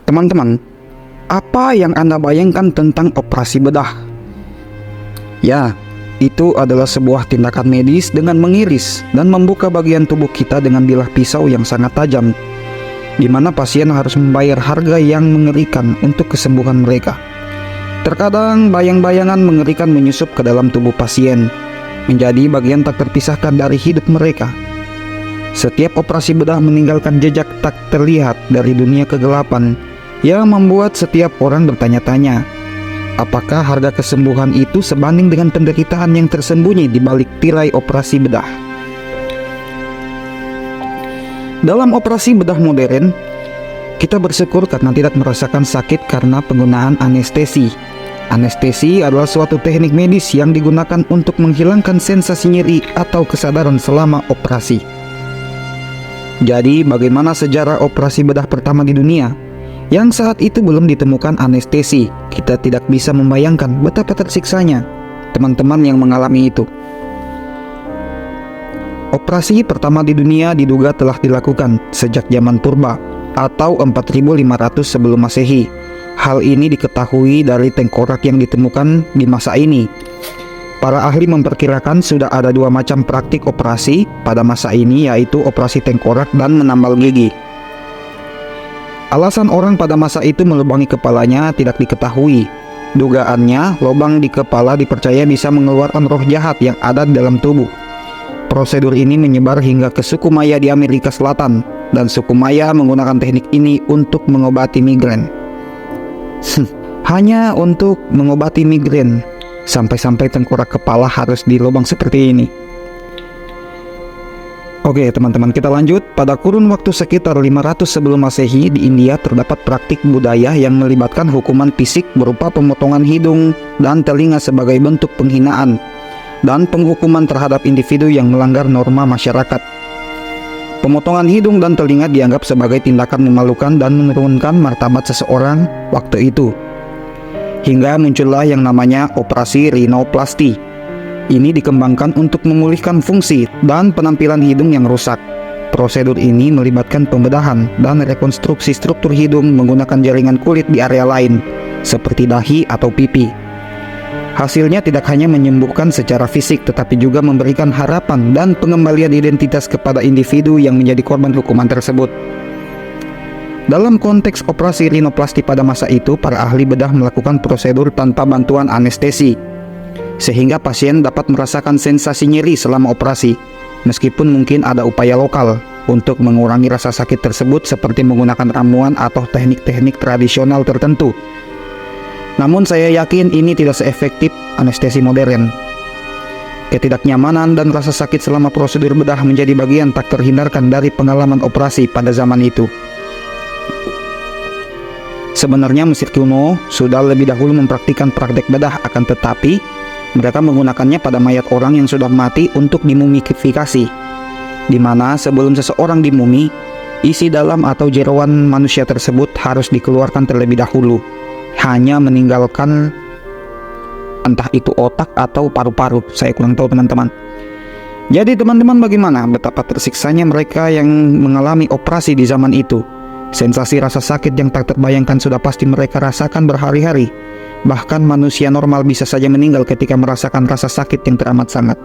Teman-teman, apa yang Anda bayangkan tentang operasi bedah? Ya, itu adalah sebuah tindakan medis dengan mengiris dan membuka bagian tubuh kita dengan bilah pisau yang sangat tajam, di mana pasien harus membayar harga yang mengerikan untuk kesembuhan mereka. Terkadang bayang-bayangan mengerikan menyusup ke dalam tubuh pasien, menjadi bagian tak terpisahkan dari hidup mereka. Setiap operasi bedah meninggalkan jejak tak terlihat dari dunia kegelapan yang membuat setiap orang bertanya-tanya, apakah harga kesembuhan itu sebanding dengan penderitaan yang tersembunyi di balik tirai operasi bedah? Dalam operasi bedah modern, kita bersyukur karena tidak merasakan sakit karena penggunaan anestesi. Anestesi adalah suatu teknik medis yang digunakan untuk menghilangkan sensasi nyeri atau kesadaran selama operasi. Jadi, bagaimana sejarah operasi bedah pertama di dunia? Yang saat itu belum ditemukan anestesi, kita tidak bisa membayangkan betapa tersiksanya teman-teman yang mengalami itu. Operasi pertama di dunia diduga telah dilakukan sejak zaman purba atau 4500 sebelum Masehi. Hal ini diketahui dari tengkorak yang ditemukan di masa ini. Para ahli memperkirakan sudah ada dua macam praktik operasi pada masa ini, yaitu operasi tengkorak dan menambal gigi. Alasan orang pada masa itu melubangi kepalanya tidak diketahui. Dugaannya, lubang di kepala dipercaya bisa mengeluarkan roh jahat yang ada di dalam tubuh. Prosedur ini menyebar hingga ke suku Maya di Amerika Selatan, dan suku Maya menggunakan teknik ini untuk mengobati migrain. Hanya untuk mengobati migrain, sampai-sampai tengkorak kepala harus dilubang seperti ini. Oke teman-teman, kita lanjut. Pada kurun waktu sekitar 500 sebelum Masehi, di India terdapat praktik budaya yang melibatkan hukuman fisik berupa pemotongan hidung dan telinga sebagai bentuk penghinaan dan penghukuman terhadap individu yang melanggar norma masyarakat. Pemotongan hidung dan telinga dianggap sebagai tindakan memalukan dan menurunkan martabat seseorang waktu itu. Hingga muncullah yang namanya operasi rinoplasti. Ini dikembangkan untuk memulihkan fungsi dan penampilan hidung yang rusak. Prosedur ini melibatkan pembedahan dan rekonstruksi struktur hidung menggunakan jaringan kulit di area lain, seperti dahi atau pipi. Hasilnya tidak hanya menyembuhkan secara fisik, tetapi juga memberikan harapan dan pengembalian identitas kepada individu yang menjadi korban hukuman tersebut. Dalam konteks operasi rinoplasti pada masa itu, para ahli bedah melakukan prosedur tanpa bantuan anestesi, sehingga pasien dapat merasakan sensasi nyeri selama operasi, meskipun mungkin ada upaya lokal untuk mengurangi rasa sakit tersebut seperti menggunakan ramuan atau teknik-teknik tradisional tertentu. Namun saya yakin ini tidak seefektif anestesi modern. Ketidaknyamanan dan rasa sakit selama prosedur bedah menjadi bagian tak terhindarkan dari pengalaman operasi pada zaman itu. Sebenarnya Mesir kuno sudah lebih dahulu mempraktikkan praktek bedah, akan tetapi mereka menggunakannya pada mayat orang yang sudah mati untuk dimumifikasi, di mana sebelum seseorang dimumi, isi dalam atau jeroan manusia tersebut harus dikeluarkan terlebih dahulu, hanya meninggalkan entah itu otak atau paru-paru. Saya kurang tahu teman-teman. Jadi teman-teman, bagaimana betapa tersiksanya mereka yang mengalami operasi di zaman itu. Sensasi rasa sakit yang tak terbayangkan sudah pasti mereka rasakan berhari-hari. Bahkan manusia normal bisa saja meninggal ketika merasakan rasa sakit yang teramat sangat.